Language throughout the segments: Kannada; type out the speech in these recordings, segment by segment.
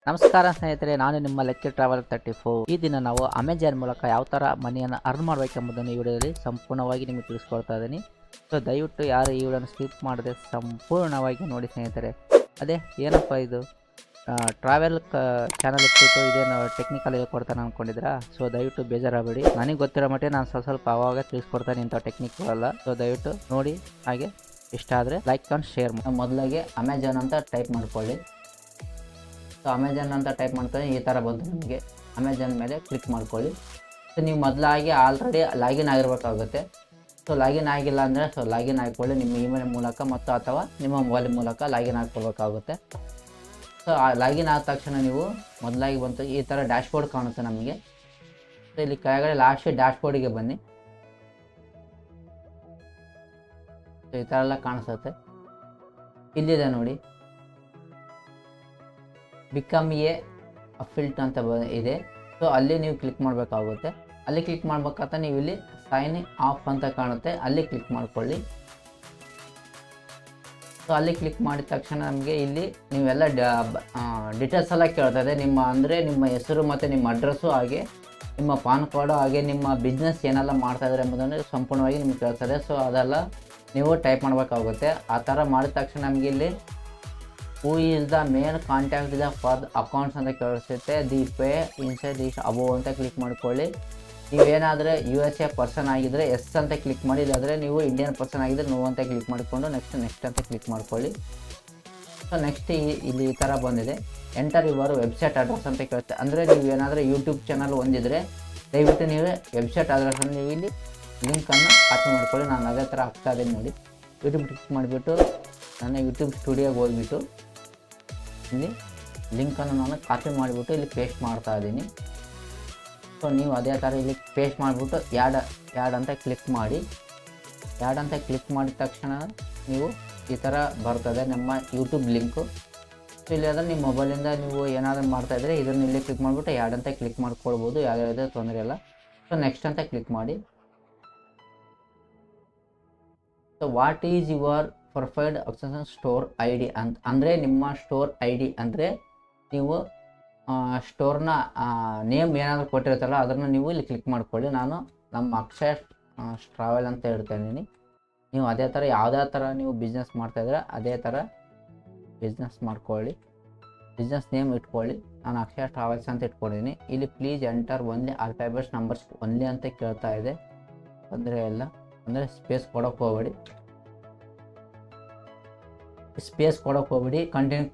ನಮಸ್ಕಾರ ಸ್ನೇಹಿತರೆ, ನಾನು ನಿಮ್ಮ ಲೆಕ್ಕಿ ಟ್ರಾವೆಲ್ 34. ಈ ದಿನ ನಾವು ಅಮೆಜಾನ್ ಮೂಲಕ ಯಾವ ಥರ ಮನಿಯನ್ನು ಅರ್ನ್ ಮಾಡಬೇಕೆಂಬುದನ್ನು ಈ ವಿಡಿಯೋದಲ್ಲಿ ಸಂಪೂರ್ಣವಾಗಿ ನಿಮಗೆ ತಿಳಿಸ್ಕೊಡ್ತಾ ಇದ್ದೀನಿ. ಸೊ ದಯವಿಟ್ಟು ಯಾರು ಈ ವಿಡಿಯೋನ ಸ್ಕಿಪ್ ಮಾಡದೆ ಸಂಪೂರ್ಣವಾಗಿ ನೋಡಿ ಸ್ನೇಹಿತರೆ. ಅದೇ ಏನಪ್ಪ ಇದು ಟ್ರಾವೆಲ್ ಚಾನಲ್ ಇಟ್ಬಿಟ್ಟು ಇದೇನು ಟೆಕ್ನಿಕಲ್ ಹೇಳ್ಕೊಡ್ತಾನೆ ಅಂದ್ಕೊಂಡಿದ್ರಾ? ಸೊ ದಯವಿಟ್ಟು ಬೇಜಾರಾಗಬೇಡಿ, ನನಗೆ ಗೊತ್ತಿರೋ ಮಟ್ಟಿಗೆ ನಾನು ಸ್ವಲ್ಪ ಅವಾಗ ತಿಳಿಸ್ಕೊಡ್ತಾನೆ ಇಂಥ ಟೆಕ್ನಿಕ್ಗಳಲ್ಲ. ಸೊ ದಯವಿಟ್ಟು ನೋಡಿ, ಹಾಗೆ ಇಷ್ಟ ಆದರೆ ಲೈಕ್ ಆ್ಯಂಡ್ ಶೇರ್. ಮೊದಲಾಗಿ ಅಮೆಜಾನ್ ಅಂತ ಟೈಪ್ ಮಾಡ್ಕೊಳ್ಳಿ. ಸೊ ಅಮೆಜಾನ್ ಅಂತ ಟೈಪ್ ಮಾಡ್ತಾರೆ, ಈ ಥರ ಬಂತು ನಿಮಗೆ. ಅಮೆಜಾನ್ ಮೇಲೆ ಕ್ಲಿಕ್ ಮಾಡ್ಕೊಳ್ಳಿ. ಸೊ ನೀವು ಮೊದಲಾಗಿ ಆಲ್ರೆಡಿ ಲಾಗಿನ್ ಆಗಿರಬೇಕಾಗುತ್ತೆ. ಸೊ ಲಾಗಿನ್ ಆಗಿಲ್ಲ ಅಂದರೆ ಲಾಗಿನ್ ಆಗಿಕೊಳ್ಳಿ ನಿಮ್ಮ ಇಮೇಲ್ ಮೂಲಕ ಮತ್ತು ಅಥವಾ ನಿಮ್ಮ ಮೊಬೈಲ್ ಮೂಲಕ ಲಾಗಿನ್ ಹಾಕ್ಕೊಳ್ಬೇಕಾಗುತ್ತೆ. ಸೊ ಲಾಗಿನ್ ಆದ ತಕ್ಷಣ ನೀವು ಮೊದಲಾಗಿ ಬಂತು ಈ ಥರ ಡ್ಯಾಶ್ಬೋರ್ಡ್ ಕಾಣುತ್ತೆ ನಮಗೆ. ಸೊ ಇಲ್ಲಿ ಕೆಳಗಡೆ ಲಾಸ್ಟ್ ಡ್ಯಾಶ್ಬೋರ್ಡಿಗೆ ಬನ್ನಿ. ಸೊ ಈ ಥರ ಎಲ್ಲ ಕಾಣಿಸುತ್ತೆ. ಇಲ್ಲಿದೆ ನೋಡಿ, ಬಿಕಮ್ ಎ ಅಫಿಲ್ಟ್ ಅಂತ ಇದೆ. ಸೊ ಅಲ್ಲಿ ನೀವು ಕ್ಲಿಕ್ ಮಾಡಬೇಕಾಗುತ್ತೆ. ಅಲ್ಲಿ ಕ್ಲಿಕ್ ಮಾಡ್ಬೇಕಾದ್ರೆ ನೀವು ಇಲ್ಲಿ ಸೈನ್ ಆಫ್ ಅಂತ ಕಾಣುತ್ತೆ, ಅಲ್ಲಿ ಕ್ಲಿಕ್ ಮಾಡ್ಕೊಳ್ಳಿ. ಸೊ ಅಲ್ಲಿ ಕ್ಲಿಕ್ ಮಾಡಿದ ತಕ್ಷಣ ನಮಗೆ ಇಲ್ಲಿ ನೀವೆಲ್ಲ ಡೀಟೇಲ್ಸ್ ಎಲ್ಲ ಕೇಳ್ತದೆ. ನಿಮ್ಮ ಹೆಸರು ಮತ್ತು ನಿಮ್ಮ ಅಡ್ರೆಸ್ಸು, ಹಾಗೆ ನಿಮ್ಮ ಪಾನ್ ಕಾರ್ಡು, ಹಾಗೆ ನಿಮ್ಮ ಬಿಸ್ನೆಸ್ ಏನೆಲ್ಲ ಮಾಡ್ತಾಯಿದ್ದಾರೆ ಎಂಬುದನ್ನು ಸಂಪೂರ್ಣವಾಗಿ ನಿಮ್ಗೆ ಕೇಳ್ತದೆ. ಸೊ ಅದೆಲ್ಲ ನೀವು ಟೈಪ್ ಮಾಡಬೇಕಾಗುತ್ತೆ. ಆ ಥರ ಮಾಡಿದ ತಕ್ಷಣ ನಮಗೆ ಇಲ್ಲಿ who is the main contact the for accounts ಅಂತ ಕೇಳಿಸುತ್ತೆ. The pay inside this above ಅಂತ ಕ್ಲಿಕ್ ಮಾಡ್ಕೊಳ್ಳಿ. ನೀವೇನಾದರೆ USA ಪರ್ಸನ್ ಆಗಿದ್ದರೆ ಎಸ್ ಅಂತ ಕ್ಲಿಕ್ ಮಾಡಿ, ಇಲ್ಲಾದರೆ ನೀವು ಇಂಡಿಯನ್ ಪರ್ಸನ್ ಆಗಿದ್ದರೆ ನೋ ಅಂತ ಕ್ಲಿಕ್ ಮಾಡಿಕೊಂಡು ನೆಕ್ಸ್ಟ್ ಅಂತ ಕ್ಲಿಕ್ ಮಾಡ್ಕೊಳ್ಳಿ. ಸೊ ನೆಕ್ಸ್ಟ್ ಇಲ್ಲಿ ಈ ಥರ ಬಂದಿದೆ, ಎಂಟರ್ ಯುವರ್ ವೆಬ್ಸೈಟ್ ಅಡ್ರೆಸ್ ಅಂತ ಕೇಳುತ್ತೆ. ಅಂದರೆ ನೀವು ಏನಾದರೂ ಯೂಟ್ಯೂಬ್ ಚಾನಲ್ ಹೊಂದಿದರೆ ದಯವಿಟ್ಟು ನೀವು ವೆಬ್ಸೈಟ್ ಅಡ್ರೆಸ್ಸನ್ನು ನೀವು ಇಲ್ಲಿ ಲಿಂಕನ್ನು ಕಾಪಿ ಮಾಡ್ಕೊಳ್ಳಿ. ನಾನು ಅದೇ ಥರ ಹಾಕ್ತಾ ಇದ್ದೀನಿ ನೋಡಿ. ಯೂಟ್ಯೂಬ್ ಕ್ಲಿಕ್ ಮಾಡಿಬಿಟ್ಟು ನನ್ನ ಯೂಟ್ಯೂಬ್ ಸ್ಟುಡಿಯೋಗೆ ಹೋಗ್ಬಿಟ್ಟು ಇಲ್ಲಿ ಲಿಂಕನ್ನು ನಾನು ಕಾಪಿ ಮಾಡಿಬಿಟ್ಟು ಇಲ್ಲಿ ಪೇಸ್ಟ್ ಮಾಡ್ತಾ ಇದ್ದೀನಿ. ಸೊ ನೀವು ಅದೇ ಥರ ಇಲ್ಲಿ ಪೇಸ್ಟ್ ಮಾಡಿಬಿಟ್ಟು ಯಾಡ್ ಅಂತ ಕ್ಲಿಕ್ ಮಾಡಿ. ಯಾಡ್ ಅಂತ ಕ್ಲಿಕ್ ಮಾಡಿದ ತಕ್ಷಣ ನೀವು ಈ ಥರ ಬರ್ತದೆ ನಮ್ಮ ಯೂಟ್ಯೂಬ್ ಲಿಂಕು. ಸೊ ಇಲ್ಲಿ ಆದರೆ ನಿಮ್ಮ ಮೊಬೈಲಿಂದ ನೀವು ಏನಾದರೂ ಮಾಡ್ತಾಯಿದ್ರೆ ಇದನ್ನು ಇಲ್ಲಿ ಕ್ಲಿಕ್ ಮಾಡಿಬಿಟ್ಟು ಯಾಡ್ ಅಂತ ಕ್ಲಿಕ್ ಮಾಡ್ಕೊಳ್ಬೋದು, ಯಾವುದೇ ತೊಂದರೆ ಇಲ್ಲ. ಸೊ ನೆಕ್ಸ್ಟ್ ಅಂತ ಕ್ಲಿಕ್ ಮಾಡಿ. So what is your profiled option store ID ಅಂದರೆ ನಿಮ್ಮ ಸ್ಟೋರ್ ID ಅಂದರೆ ನೀವು ಸ್ಟೋರ್ನ ನೇಮ್ ಏನಾದರೂ ಕೊಟ್ಟಿರ್ತಾರಲ್ಲ ಅದನ್ನು ನೀವು ಇಲ್ಲಿ ಕ್ಲಿಕ್ ಮಾಡ್ಕೊಳ್ಳಿ. ನಾನು ನಮ್ಮ ಅಕ್ಷಯ್ ಟ್ರಾವೆಲ್ ಅಂತ ಹೇಳ್ತಾ ಇದ್ದೀನಿ. ನೀವು ಅದೇ ಥರ ಯಾವುದೇ ಥರ ನೀವು ಬಿಸ್ನೆಸ್ ಮಾಡ್ತಾಯಿದ್ರೆ ಅದೇ ಥರ ಬಿಸ್ನೆಸ್ ಮಾಡ್ಕೊಳ್ಳಿ. ಬಿಸ್ನೆಸ್ ನೇಮ್ ಇಟ್ಕೊಳ್ಳಿ. ನಾನು ಅಕ್ಷಯ್ ಟ್ರಾವೆಲ್ಸ್ ಅಂತ ಇಟ್ಕೊಂಡಿದ್ದೀನಿ. ಇಲ್ಲಿ please enter only alphabets numbers only ಅಂತ ಕೇಳ್ತಾ ಇದೆ. ತೊಂದರೆ ಇಲ್ಲ, ಅಂದರೆ ಸ್ಪೇಸ್ ಕೊಡೋಕ್ಕೆ ಹೋಗಬೇಡಿ. ಕಂಟಿನ್ಯೂ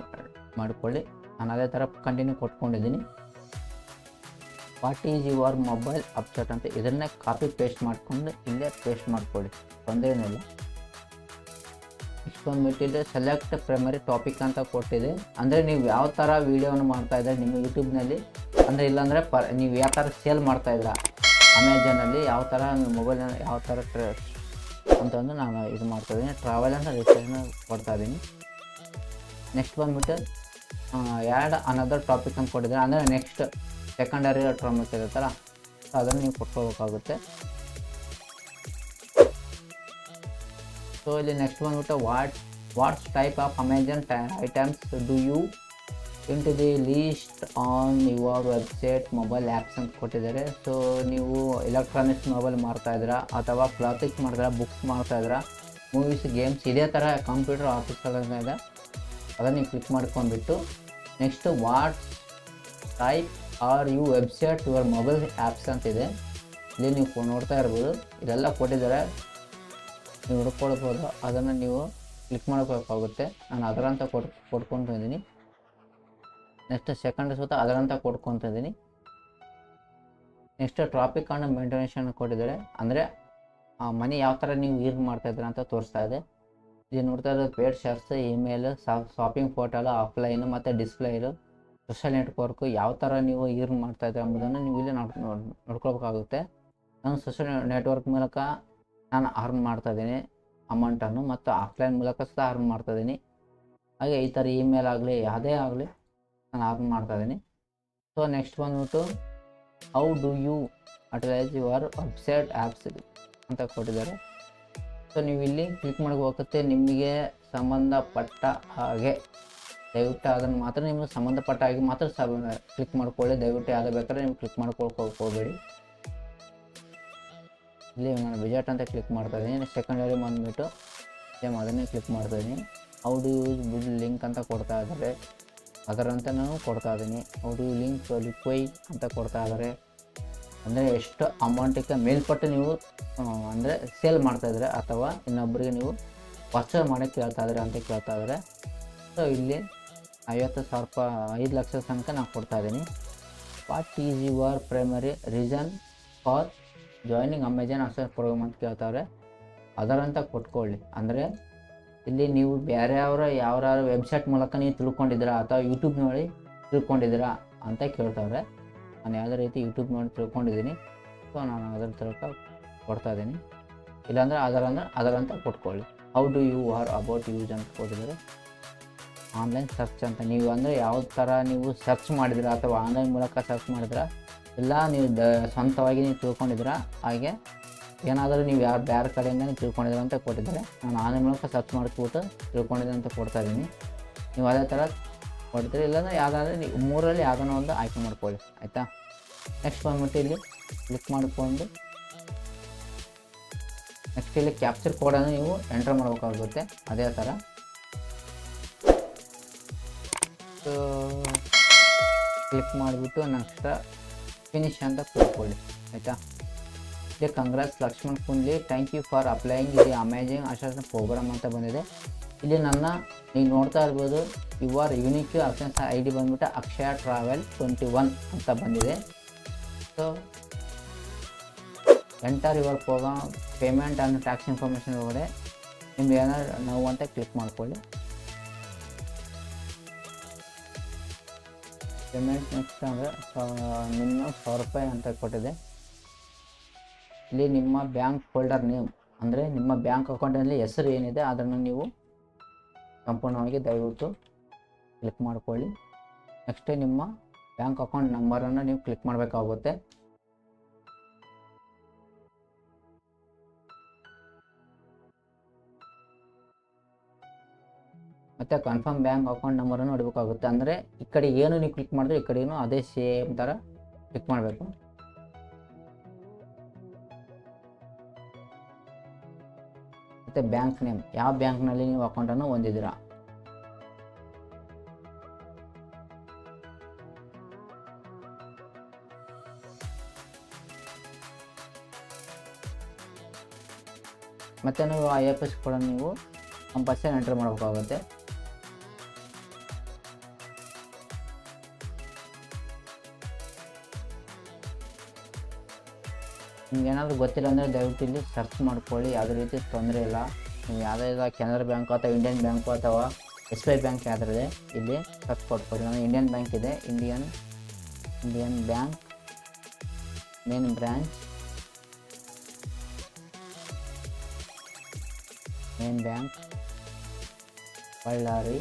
ಮಾಡ್ಕೊಳ್ಳಿ. ನಾನು ಅದೇ ಥರ ಕಂಟಿನ್ಯೂ ಕೊಟ್ಕೊಂಡಿದ್ದೀನಿ. What is your mobile upset ಅಂತ ಇದನ್ನೇ ಕಾಪಿ ಪೇಸ್ಟ್ ಮಾಡಿಕೊಂಡು ಇಲ್ಲೇ ಪೇಸ್ಟ್ ಮಾಡ್ಕೊಳ್ಳಿ, ತೊಂದರೆ ಏನಿಲ್ಲ. ಇಷ್ಟೊಂದು ಬಿಟ್ಟಿದೆ ಸೆಲೆಕ್ಟ್ ಪ್ರೈಮರಿ ಟಾಪಿಕ್ ಅಂತ ಕೊಟ್ಟಿದೆ. ಅಂದರೆ ನೀವು ಯಾವ ಥರ ವೀಡಿಯೋವನ್ನು ಮಾಡ್ತಾಯಿದ್ರೆ ನಿಮ್ಮ ಯೂಟ್ಯೂಬ್ನಲ್ಲಿ, ಅಂದರೆ ಇಲ್ಲಾಂದರೆ ನೀವು ಯಾವ ಥರ ಸೇಲ್ ಮಾಡ್ತಾಯಿದ್ರ ಅಮೆಜಾನಲ್ಲಿ, ಯಾವ ಥರ ನಿಮ್ಮ ಮೊಬೈಲ್ನಲ್ಲಿ ಯಾವ ಥರ ಅಂತಂದು ನಾನು ಇದು ಮಾಡ್ತಾಯಿದ್ದೀನಿ. ಟ್ರಾವೆಲ್ ಅಂತ ರಿಜಿಸ್ಟ್ರೇಷನ್ ಕೊಡ್ತಾಯಿದ್ದೀನಿ. ನೆಕ್ಸ್ಟ್ ಬಂದುಬಿಟ್ಟು ಆ್ಯಡ್ ಅನದರ್ ಟಾಪಿಕ್ ಅಂತ ಕೊಟ್ಟಿದ್ದಾರೆ. ಅಂದರೆ ನೆಕ್ಸ್ಟ್ ಸೆಕೆಂಡರಿ ಟಾಪಿಕ್ ಇರುತ್ತಲ್ಲ, ಸೊ ಅದನ್ನು ನೀವು ಕೊಟ್ಕೋಬೇಕಾಗುತ್ತೆ. ಸೊ ಇಲ್ಲಿ ನೆಕ್ಸ್ಟ್ ಬಂದುಬಿಟ್ಟು what's type of Amazon items do you into the list on your website mobile apps ಅಂತ ಕೊಟ್ಟಿದ್ದಾರೆ. ಸೊ ನೀವು ಎಲೆಕ್ಟ್ರಾನಿಕ್ಸ್ ಮೊಬೈಲ್ ಮಾಡ್ತಾಯಿದ್ದೀರಾ, ಅಥವಾ ಕ್ಲಾತಿಕ್ಸ್ ಮಾಡ್ತಾಯಿದ್ದೀರಾ, ಬುಕ್ಸ್ ಮಾಡ್ತಾಯಿದ್ದೀರಾ, ಮೂವೀಸ್, ಗೇಮ್ಸ್, ಇದೇ ಥರ ಕಂಪ್ಯೂಟರ್ ಆಫೀಸ್ಗಳನ್ನ ಇದೆ, ಅದನ್ನು ನೀವು ಕ್ಲಿಕ್ ಮಾಡ್ಕೊಂಡ್ಬಿಟ್ಟು next what's type are you website your mobile apps ಅಂತಿದೆ. ಇಲ್ಲಿ ನೀವು ನೋಡ್ತಾ ಇರ್ಬೋದು, ಇದೆಲ್ಲ ಕೊಟ್ಟಿದ್ದಾರೆ, ನೀವು ಹುಡ್ಕೊಳ್ಬೋದು. ಅದನ್ನು ನೀವು ಕ್ಲಿಕ್ ಮಾಡಬೇಕಾಗುತ್ತೆ. ನಾನು ಅದರಂತ ಕೊಟ್ಕೊತಿದ್ದೀನಿ. ನೆಕ್ಸ್ಟ್ ಸೆಕೆಂಡ್ ಸುತ್ತ ಅದರಂತ ಕೊಟ್ಕೊತಿದ್ದೀನಿ. ನೆಕ್ಸ್ಟ್ ಟ್ರಾಫಿಕ್ ಆ್ಯಂಡ್ ಮೇಂಟೆನೆನ್ಸ್ ಕೊಟ್ಟಿದ್ದಾರೆ. ಅಂದರೆ ಮನಿ ಯಾವ ಥರ ನೀವು ಯೂಸ್ ಮಾಡ್ತಾಯಿದ್ದೀರ ಅಂತ ತೋರಿಸ್ತಾ ಇದೆ. ಇದು ನೋಡ್ತಾ ಇರೋದು paid shirts, email, shopping portal, offline ಮತ್ತು ಡಿಸ್ಪ್ಲೇಲು, ಸೋಷಲ್ ನೆಟ್ವರ್ಕು ಯಾವ ಥರ ನೀವು ಯೂಸ್ ಮಾಡ್ತಾಯಿದ್ದೀರ ಎಂಬುದನ್ನು ನೀವು ಇಲ್ಲಿ ನೋಡ್ಕೊಳ್ಬೇಕಾಗುತ್ತೆ. ನಾನು ಸೋಷಲ್ ನೆಟ್ವರ್ಕ್ ಮೂಲಕ ನಾನು ಅರ್ನ್ ಮಾಡ್ತಾಯಿದ್ದೀನಿ ಅಮೌಂಟನ್ನು, ಮತ್ತು ಆಫ್ಲೈನ್ ಮೂಲಕ ಸಹ ಅರ್ನ್ ಮಾಡ್ತಾಯಿದ್ದೀನಿ. ಹಾಗೆ ಈ ಥರ ಇಮೇಲ್ ಆಗಲಿ ಯಾವುದೇ ಆಗಲಿ ನಾನು ಅರ್ನ್ ಮಾಡ್ತಾಯಿದ್ದೀನಿ. ಸೊ ನೆಕ್ಸ್ಟ್ ಬಂದ್ಬಿಟ್ಟು how do you advise your website apps ಅಂತ ಕೊಟ್ಟಿದ್ದಾರೆ. ಸೊ ನೀವು ಇಲ್ಲಿ ಕ್ಲಿಕ್ ಮಾಡಬೇಕಾಗುತ್ತೆ. ನಿಮಗೆ ಸಂಬಂಧಪಟ್ಟ ಹಾಗೆ ದಯವಿಟ್ಟು ಅದನ್ನು ಮಾತ್ರ ನಿಮಗೆ ಸಂಬಂಧಪಟ್ಟ ಹಾಗೆ ಮಾತ್ರ ಕ್ಲಿಕ್ ಮಾಡ್ಕೊಳ್ಳಿ. ದಯವಿಟ್ಟು ಯಾವ್ದು ಬೇಕಾದ್ರೆ ನೀವು ಕ್ಲಿಕ್ ಮಾಡ್ಕೊಳಕ್ಕೆ ಹೋಗಬೇಡಿ. ಇಲ್ಲಿ ನಾನು ವಿಜಾಟ್ ಅಂತ ಕ್ಲಿಕ್ ಮಾಡ್ತಾ ಇದ್ದೀನಿ. ಸೆಕೆಂಡರಿ ಬಂದುಬಿಟ್ಟು ಸೇಮ್ ಅದನ್ನೇ ಕ್ಲಿಕ್ ಮಾಡ್ತಾ ಇದ್ದೀನಿ. ಹೌ ಡು ಯೂಸ್ ಬಿಡ್ ಲಿಂಕ್ ಅಂತ ಕೊಡ್ತಾ ಇದ್ದಾರೆ, ಅದರಂತೆ ನಾನು ಕೊಡ್ತಾ ಇದ್ದೀನಿ. ಹೌ ಡು ಲಿಂಕ್ ಲಿಕ್ವೈ ಅಂತ ಕೊಡ್ತಾ ಇದ್ದಾರೆ. ಅಂದರೆ ಎಷ್ಟು ಅಮೌಂಟಿಗೆ ಮೇಲ್ಪಟ್ಟು ನೀವು ಅಂದರೆ ಸೇಲ್ ಮಾಡ್ತಾಯಿದ್ರೆ ಅಥವಾ ಇನ್ನೊಬ್ಬರಿಗೆ ನೀವು ಪರ್ಚೇಸ್ ಮಾಡೋಕ್ಕೆ ಕೇಳ್ತಾ ಇದ್ದಾರೆ ಅಂತ ಕೇಳ್ತಾ ಇದ್ದಾರೆ. ಸೊ ಇಲ್ಲಿ 50,000 5 ಲಕ್ಷದ ತನಕ ನಾನು ಕೊಡ್ತಾ ಇದ್ದೀನಿ. What is your primary reason for joining Amazon associate programme ಅಂತ ಕೇಳ್ತಾವ್ರೆ. ಅದರಂತ ಕೊಟ್ಕೊಳ್ಳಿ. ಅಂದರೆ ಇಲ್ಲಿ ನೀವು ಬೇರೆಯವರ ಯಾವ್ದಾದ್ರು ವೆಬ್ಸೈಟ್ ಮೂಲಕ ನೀವು ತಿಳ್ಕೊಂಡಿದ್ದೀರಾ ಅಥವಾ ಯೂಟ್ಯೂಬ್ ನೋಡಿ ತಿಳ್ಕೊಂಡಿದ್ದೀರಾ ಅಂತ ಕೇಳ್ತಾವ್ರೆ. ನಾನು ಯಾವುದೇ ರೀತಿ ಯೂಟ್ಯೂಬ್ ನೋಡಿ ತಿಳ್ಕೊಂಡಿದ್ದೀನಿ, ಸೊ ನಾನು ಅದರ ತನಕ ಕೊಡ್ತಾ ಇದ್ದೀನಿ. ಇಲ್ಲಾಂದರೆ ಅದರಂತ ಕೊಟ್ಕೊಳ್ಳಿ. How do you hear about us ಅಂತ ಕೊಟ್ಟಿದ್ದಾರೆ. ಆನ್ಲೈನ್ ಸರ್ಚ್ ಅಂತ ನೀವು ಅಂದರೆ ಯಾವ ಥರ ನೀವು ಸರ್ಚ್ ಮಾಡಿದಿರಾ ಅಥವಾ ಆನ್ಲೈನ್ ಮೂಲಕ ಸರ್ಚ್ ಮಾಡಿದ್ರಾ, ಇಲ್ಲ ನೀವು ಸ್ವಂತವಾಗಿ ನೀವು ತಿಳ್ಕೊಂಡಿದ್ದೀರಾ, ಹಾಗೆ ಏನಾದರೂ ನೀವು ಬೇರೆ ಕಡೆಯಿಂದ ನೀವು ತಿಳ್ಕೊಂಡಿದ್ದೀರ ಅಂತ ಕೊಟ್ಟಿದ್ದಾರೆ. ನಾನು ಆನ್ಲೈನ್ ಮೂಲಕ ಸರ್ಚ್ ಮಾಡಿಸ್ಬಿಟ್ಟು ತಿಳ್ಕೊಂಡಿದ್ದೆ ಅಂತ ಕೊಡ್ತಾ ಇದ್ದೀನಿ. ನೀವು ಅದೇ ಥರ ಕೊಡ್ತೀರಿ. ಇಲ್ಲಾಂದರೆ ಯಾವುದಾದ್ರೂ ನೀವು 3ರಲ್ಲಿ ಯಾವುದನ್ನೋ ಒಂದು ಆಯ್ಕೆ ಮಾಡ್ಕೊಳ್ಳಿ, ಆಯಿತಾ. ನೆಕ್ಸ್ಟ್ ಬಂದ್ಬಿಟ್ಟು ಇಲ್ಲಿ ಕ್ಲಿಕ್ ಮಾಡಿಕೊಂಡು ನೆಕ್ಸ್ಟ್ ಇಲ್ಲಿ ಕ್ಯಾಪ್ಚರ್ ಕೋಡನ್ನು ನೀವು ಎಂಟರ್ ಮಾಡಬೇಕಾಗುತ್ತೆ. ಅದೇ ಥರ ಕ್ಲಿಕ್ ಮಾಡಿಬಿಟ್ಟು ನೆಕ್ಸ್ಟ್ ಫಿನಿಶ್ ಅಂತ ಕೂತ್ಕೊಳ್ಳಿ, ಆಯಿತಾ. ಇಲ್ಲಿ congrats Lakshman Kundli, thank you for applying the amazing associate programme ಅಂತ ಬಂದಿದೆ. ಇಲ್ಲಿ ನೀವು ನೋಡ್ತಾ ಇರ್ಬೋದು, your unique associates I D ಬಂದ್ಬಿಟ್ಟು ಅಕ್ಷಯ ಟ್ರಾವೆಲ್ 21 ಅಂತ ಬಂದಿದೆ. So enter your programme payment and tax information ಒಳಗಡೆ ನಿಮ್ಗೆ ಏನಾದ್ರು ನಾವು ಅಂತ ಕ್ಲಿಕ್ ಮಾಡ್ಕೊಳ್ಳಿ. ಪೇಮೆಂಟ್ ನೆಕ್ಸ್ಟ್ ಅಂದರೆ ಮಿನಿಮಮ್ 1,000 ರೂಪಾಯಿ ಅಂತ ಕೊಟ್ಟಿದೆ. ಇಲ್ಲಿ ನಿಮ್ಮ ಬ್ಯಾಂಕ್ ಫೋಲ್ಡರ್ ನೇಮ್ ಅಂದರೆ ನಿಮ್ಮ ಬ್ಯಾಂಕ್ ಅಕೌಂಟಲ್ಲಿ ಹೆಸರು ಏನಿದೆ ಅದನ್ನು ನೀವು ಸಂಪೂರ್ಣವಾಗಿ ದಯವಿಟ್ಟು ಕ್ಲಿಕ್ ಮಾಡ್ಕೊಳ್ಳಿ. ನೆಕ್ಸ್ಟ್ ನಿಮ್ಮ ಬ್ಯಾಂಕ್ ಅಕೌಂಟ್ ನಂಬರನ್ನು ನೀವು ಕ್ಲಿಕ್ ಮಾಡಬೇಕಾಗುತ್ತೆ. ಮತ್ತು ಕನ್ಫರ್ಮ್ ಬ್ಯಾಂಕ್ ಅಕೌಂಟ್ ನಂಬರನ್ನು ಹೊಡಬೇಕಾಗುತ್ತೆ. ಅಂದರೆ ಈ ಕಡೆ ಏನು ನೀವು ಕ್ಲಿಕ್ ಮಾಡಿದ್ರೆ ಈ ಕಡೆಯೂ ಅದೇ ಸೇಮ್ ಥರ ಕ್ಲಿಕ್ ಮಾಡಬೇಕು. ಮತ್ತು ಬ್ಯಾಂಕ್ ನೇಮ್, ಯಾವ ಬ್ಯಾಂಕ್ನಲ್ಲಿ ನೀವು ಅಕೌಂಟನ್ನು ಹೊಂದಿದ್ದೀರಾ. ಮತ್ತು ನೀವು IFSC ಕೂಡ ನೀವು ಕಂಪಲ್ಸರಿ ಎಂಟರ್ ಮಾಡಬೇಕಾಗುತ್ತೆ. ನಿಮ್ಗೆ ಏನಾದರೂ ಗೊತ್ತಿಲ್ಲ ಅಂದರೆ ದಯವಿಟ್ಟು ಇಲ್ಲಿ ಸರ್ಚ್ ಮಾಡ್ಕೊಳ್ಳಿ, ಯಾವುದೇ ರೀತಿ ತೊಂದರೆ ಇಲ್ಲ. ನೀವು ಯಾವುದೇ ಕೆನರಾ ಬ್ಯಾಂಕು ಅಥವಾ ಇಂಡಿಯನ್ ಬ್ಯಾಂಕು ಅಥವಾ SBI ಬ್ಯಾಂಕ್ ಯಾವುದಿದೆ ಇಲ್ಲಿ ಸರ್ಚ್ ಕೊಟ್ಕೊಳ್ಳಿ. ನಾನು ಇಂಡಿಯನ್ ಬ್ಯಾಂಕ್ ಇದೆ, Indian bank main branch, main bank Ballari,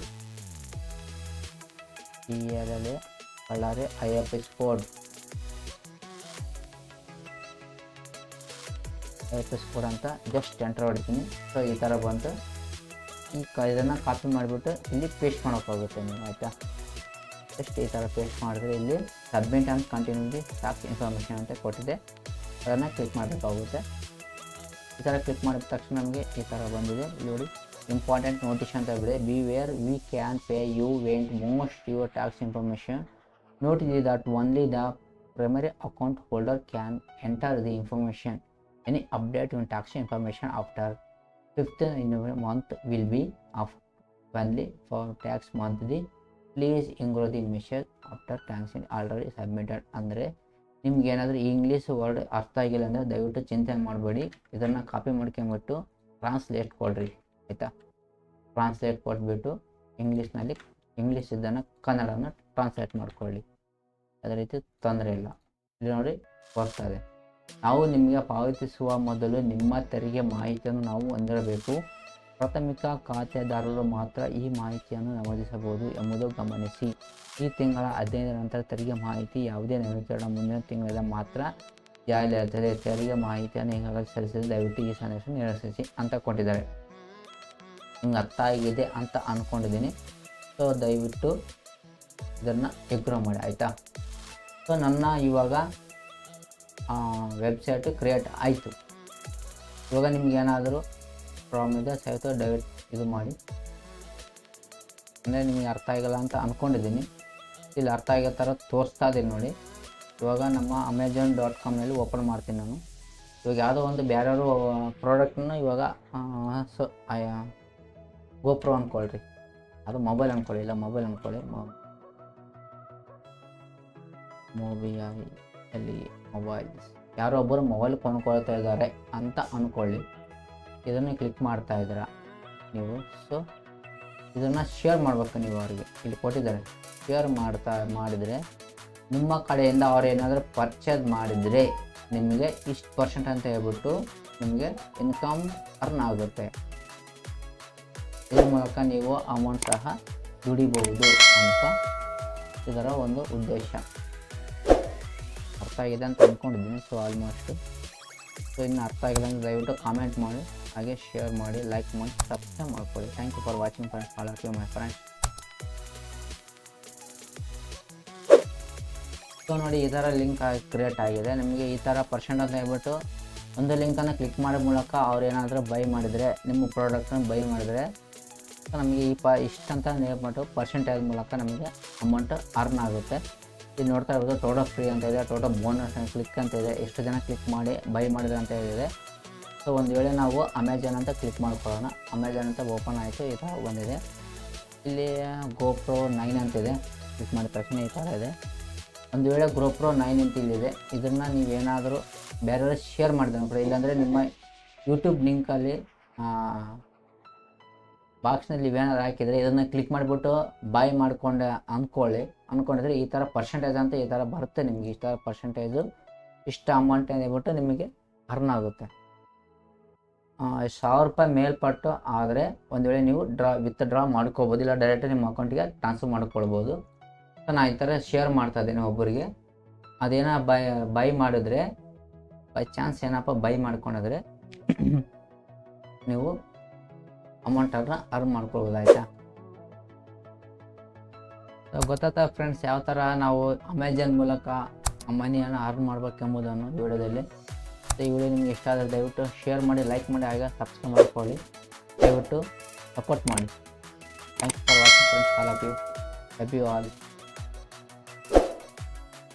Ballari IFSC code ಅಂತ ಜಸ್ಟ್ ಎಂಟರ್ ಹೊಡಿತೀನಿ. ಸೊ ಈ ಥರ ಬಂತು. ಇದನ್ನು ಕಾಪಿ ಮಾಡಿಬಿಟ್ಟು ಇಲ್ಲಿ ಪೇಸ್ಟ್ ಮಾಡೋಕ್ಕಾಗುತ್ತೆ ನೀವು, ಆಯಿತಾ. ಜಸ್ಟ್ ಈ ಥರ ಪೇಸ್ಟ್ ಮಾಡಿದ್ರೆ ಇಲ್ಲಿ submit and continue the tax information ಅಂತ ಕೊಟ್ಟಿದೆ, ಅದನ್ನು ಕ್ಲಿಕ್ ಮಾಡಬೇಕಾಗುತ್ತೆ. ಈ ಥರ ಕ್ಲಿಕ್ ಮಾಡಿದ ತಕ್ಷಣ ನಮಗೆ ಈ ಥರ ಬಂದಿದೆ ನೋಡಿ. ಇಂಪಾರ್ಟೆಂಟ್ ನೋಟಿಸ್ ಅಂತ ಇದೆ, beware we can pay you went most your tax information. Notice that only the primary account holder can enter the information. Any update on tax information after 5th in the month will be of only for tax monthly. Please include the message after tax already submitted. ಅಂದರೆ ನಿಮ್ಗೆ ಏನಾದರೂ ಇಂಗ್ಲೀಷ್ ವರ್ಡ್ ಅರ್ಥ ಆಗಿಲ್ಲ ಅಂದರೆ ದಯವಿಟ್ಟು ಚಿಂತೆ ಮಾಡಬೇಡಿ, ಇದನ್ನು ಕಾಪಿ ಮಾಡ್ಕೊಂಬಿಟ್ಟು ಟ್ರಾನ್ಸ್ಲೇಟ್ ಕೊಡ್ರಿ, ಆಯಿತಾ. ಟ್ರಾನ್ಸ್ಲೇಟ್ ಕೊಟ್ಬಿಟ್ಟು ಇಂಗ್ಲೀಷ್ ಇದನ್ನು ಕನ್ನಡನ ಟ್ರಾನ್ಸ್ಲೇಟ್ ಮಾಡ್ಕೊಳ್ಳಿ, ಅದೇ ರೀತಿ ತೊಂದರೆ ಇಲ್ಲ. ಇಲ್ಲಿ ನೋಡಿ ಬರ್ತದೆ. ನಾವು ನಿಮಗೆ ಪಾವತಿಸುವ ಮೊದಲು ನಿಮ್ಮ ತೆರಿಗೆ ಮಾಹಿತಿಯನ್ನು ನಾವು ಹೊಂದಿರಬೇಕು. ಪ್ರಾಥಮಿಕ ಖಾತೆದಾರರು ಮಾತ್ರ ಈ ಮಾಹಿತಿಯನ್ನು ನಮೂದಿಸಬಹುದು ಎಂಬುದು ಗಮನಿಸಿ. ಈ ತಿಂಗಳ 15ರ ನಂತರ ತೆರಿಗೆ ಮಾಹಿತಿ ಯಾವುದೇ ನವೀಕರಣ ಮುಂದಿನ ತಿಂಗಳಿಂದ ಮಾತ್ರ ಜಾರಿಯಲ್ಲಿರುತ್ತದೆ. ತೆರಿಗೆ ಮಾಹಿತಿಯನ್ನು ಈಗಾಗಲೇ ಸಲ್ಲಿಸಿದರೆ ದಯವಿಟ್ಟು ಈ ಸಂದೇಶವನ್ನು ನಿರಾಕರಿಸಿ ಅಂತ ಕೊಟ್ಟಿದ್ದಾರೆ. ನಿಮ್ಗೆ ಅರ್ಥ ಆಗಿದೆ ಅಂತ ಅಂದ್ಕೊಂಡಿದ್ದೀನಿ. ಸೊ ದಯವಿಟ್ಟು ಇದನ್ನು ಎಗ್ರೋ ಮಾಡಿ ಆಯಿತಾ. ಸೊ ನನ್ನ ಇವಾಗ ವೆಬ್ಸೈಟು ಕ್ರಿಯೇಟ್ ಆಯಿತು. ಇವಾಗ ನಿಮಗೇನಾದರೂ ಪ್ರಾಬ್ಲಮ್ ಇದೆ ಸಹಿತ ದಯವಿಟ್ಟು ಇದು ಮಾಡಿ. ಅಂದರೆ ನಿಮಗೆ ಅರ್ಥ ಆಗಿಲ್ಲ ಅಂತ ಅಂದ್ಕೊಂಡಿದ್ದೀನಿ. ಇಲ್ಲಿ ಅರ್ಥ ಆಗೋ ಥರ ತೋರಿಸ್ತಾ ಇದ್ದೀನಿ ನೋಡಿ. ಇವಾಗ ನಮ್ಮ amazon.comನಲ್ಲಿ ಓಪನ್ ಮಾಡ್ತೀನಿ ನಾನು. ಇವಾಗ ಯಾವುದೋ ಒಂದು ಬೇರೆಯವರು ಪ್ರಾಡಕ್ಟನ್ನು ಇವಾಗ ಗೋಪ್ರೋ ಅಂದ್ಕೊಳ್ರಿ, ಅದು ಮೊಬೈಲ್ ಅಂದ್ಕೊಳ್ಳಿ, ಇಲ್ಲ ಮೊಬೈಲ್ ಅಂದ್ಕೊಳ್ಳಿ, ಮೊಬೈಲ್ಸ್ ಯಾರೋ ಒಬ್ಬರು ಮೊಬೈಲ್ ಕೊಂಡ್ಕೊಳ್ತಾ ಇದ್ದಾರೆ ಅಂತ ಅಂದ್ಕೊಳ್ಳಿ. ಇದನ್ನು ಕ್ಲಿಕ್ ಮಾಡ್ತಾ ಇದ್ದೀರಾ ನೀವು. ಸೊ ಇದನ್ನು ಶೇರ್ ಮಾಡಬೇಕು ನೀವು ಅವರಿಗೆ. ಇಲ್ಲಿ ಕೊಟ್ಟಿದ್ದಾರೆ, ಶೇರ್ ಮಾಡಿದರೆ ನಿಮ್ಮ ಕಡೆಯಿಂದ ಅವ್ರು ಏನಾದರೂ ಪರ್ಚೇಸ್ ಮಾಡಿದರೆ ನಿಮಗೆ ಇಷ್ಟು % ಅಂತ ಹೇಳ್ಬಿಟ್ಟು ನಿಮಗೆ ಇನ್ಕಮ್ ಅರ್ನ್ ಆಗುತ್ತೆ. ಇದ್ರ ಮೂಲಕ ನೀವು ಅಮೌಂಟ್ ಸಹ ದುಡಿಬಹುದು ಅಂತ ಇದರ ಒಂದು ಉದ್ದೇಶ. ಅರ್ಥ ಆಗಿದೆ ಅಂತ ಅಂದ್ಕೊಂಡಿದ್ದೀನಿ. So almost. ಸೊ ಇನ್ನು ಅರ್ಥ ಆಗಿಲ್ಲ ಅಂದರೆ ದಯವಿಟ್ಟು ಕಾಮೆಂಟ್ ಮಾಡಿ, ಹಾಗೆ ಶೇರ್ ಮಾಡಿ, ಲೈಕ್ ಮಾಡಿ, ಸಬ್ಸ್ಕ್ರೈಬ್ ಮಾಡ್ಕೊಳ್ಳಿ. Thank you for watching friends. All of you my friends. So ನೋಡಿ, ಈ ಥರ ಲಿಂಕ್ ಕ್ರಿಯೇಟ್ ಆಗಿದೆ. ನಿಮಗೆ ಈ ಥರ % ಅಂತ ಹೇಳ್ಬಿಟ್ಟು ಒಂದು ಲಿಂಕನ್ನು ಕ್ಲಿಕ್ ಮಾಡೋ ಮೂಲಕ ಅವ್ರು ಏನಾದರೂ ಬೈ ಮಾಡಿದರೆ, ನಿಮ್ಮ ಪ್ರಾಡಕ್ಟನ್ನು ಬೈ ಮಾಡಿದರೆ ನಮಗೆ ಇಷ್ಟಂತ ಹೇಳ್ಬಿಟ್ಟು ಪರ್ಸೆಂಟೇಜ್ ಮೂಲಕ ನಮಗೆ ಅಮೌಂಟ್ ಅರ್ನ್ ಆಗುತ್ತೆ. ಇಲ್ಲಿ ನೋಡ್ತಾ ಇರ್ಬೋದು ಟೋಟಲ್ ಫ್ರೀ ಅಂತ ಇದೆ, ಟೋಟಲ್ ಬೋನಸ್ ಕ್ಲಿಕ್ ಅಂತ ಇದೆ, ಎಷ್ಟು ಜನ ಕ್ಲಿಕ್ ಮಾಡಿ ಬೈ ಮಾಡಿದ್ರೆ ಅಂತ ಹೇಳಿದೆ. ಸೊ ಒಂದು ವೇಳೆ ನಾವು ಅಮೆಜಾನ್ ಅಂತ ಕ್ಲಿಕ್ ಮಾಡ್ಕೊಳ್ಳೋಣ. ಅಮೆಜಾನ್ ಅಂತ ಓಪನ್ ಆಯಿತು, ಈ ಥರ ಬಂದಿದೆ. ಇಲ್ಲಿ ಗೋಪ್ರೋ 9 ಅಂತಿದೆ, ಕ್ಲಿಕ್ ಮಾಡಿದ ತಕ್ಷಣ ಈ ಥರ ಇದೆ. ಒಂದು ವೇಳೆ ಗೋಪ್ರೋ 9 ಅಂತ ಇಲ್ಲಿದೆ, ಇದನ್ನು ನೀವೇನಾದರೂ ಬೇರೆಯವ್ರಿಗೆ ಶೇರ್ ಮಾಡಿದ್ರೆ ಕೂಡ, ಇಲ್ಲಾಂದರೆ ನಿಮ್ಮ ಯೂಟ್ಯೂಬ್ ಲಿಂಕಲ್ಲಿ ಬಾಕ್ಸ್ನಲ್ಲಿ ನೀವೇನಾದ್ರು ಹಾಕಿದರೆ ಇದನ್ನು ಕ್ಲಿಕ್ ಮಾಡಿಬಿಟ್ಟು ಬೈ ಮಾಡ್ಕೊಂಡೆ ಅಂದ್ಕೊಂಡಿದ್ರೆ ಈ ಥರ % ಅಂತ ಈ ಥರ ಬರುತ್ತೆ ನಿಮಗೆ. ಇಷ್ಟ ಪರ್ಸೆಂಟೇಜು ಇಷ್ಟ ಅಮೌಂಟ್ ಹೇಳ್ಬಿಟ್ಟು ನಿಮಗೆ ಅರ್ನ್ ಆಗುತ್ತೆ. 1000 ರೂಪಾಯಿ ಮೇಲ್ಪಟ್ಟು ಆದರೆ ಒಂದು ವೇಳೆ ನೀವು ವಿತ್ಡ್ರಾ ಮಾಡ್ಕೋಬೋದು, ಇಲ್ಲ ಡೈರೆಕ್ಟ್ ನಿಮ್ಮ ಅಕೌಂಟಿಗೆ ಟ್ರಾನ್ಸ್ಫರ್ ಮಾಡ್ಕೊಳ್ಬೋದು. ಸೊ ನಾನು ಈ ಥರ ಶೇರ್ ಮಾಡ್ತಾ ಇದ್ದೀನಿ ಒಬ್ಬರಿಗೆ. ಅದೇನೋ ಬೈ ಮಾಡಿದ್ರೆ ಬೈ ಚಾನ್ಸ್ ಏನಪ್ಪ ಬೈ ಮಾಡ್ಕೊಂಡಿದ್ರೆ ನೀವು ಅಮೌಂಟನ್ನು ಅರ್ನ್ ಮಾಡ್ಕೊಳ್ಬೋದು ಆಯಿತಾ. ಸೊ ಗೊತ್ತಾಯ್ತಾ ಫ್ರೆಂಡ್ಸ್, ಯಾವ ಥರ ನಾವು ಅಮೆಜಾನ್ ಮೂಲಕ ಮನಿಯನ್ನು ಅರ್ನ್ ಮಾಡಬೇಕೆಂಬುದನ್ನು ಈ ವಿಡಿಯೋದಲ್ಲಿ. ಸೊ ಈ ವಿಡಿಯೋ ನಿಮಗೆ ಇಷ್ಟ ಆದರೆ ದಯವಿಟ್ಟು ಶೇರ್ ಮಾಡಿ, ಲೈಕ್ ಮಾಡಿ, ಹಾಗೆ ಸಬ್ಸ್ಕ್ರೈಬ್ ಮಾಡ್ಕೊಳ್ಳಿ. ದಯವಿಟ್ಟು ಸಪೋರ್ಟ್ ಮಾಡಿ. Thanks for watching friends. All of you. Love you all.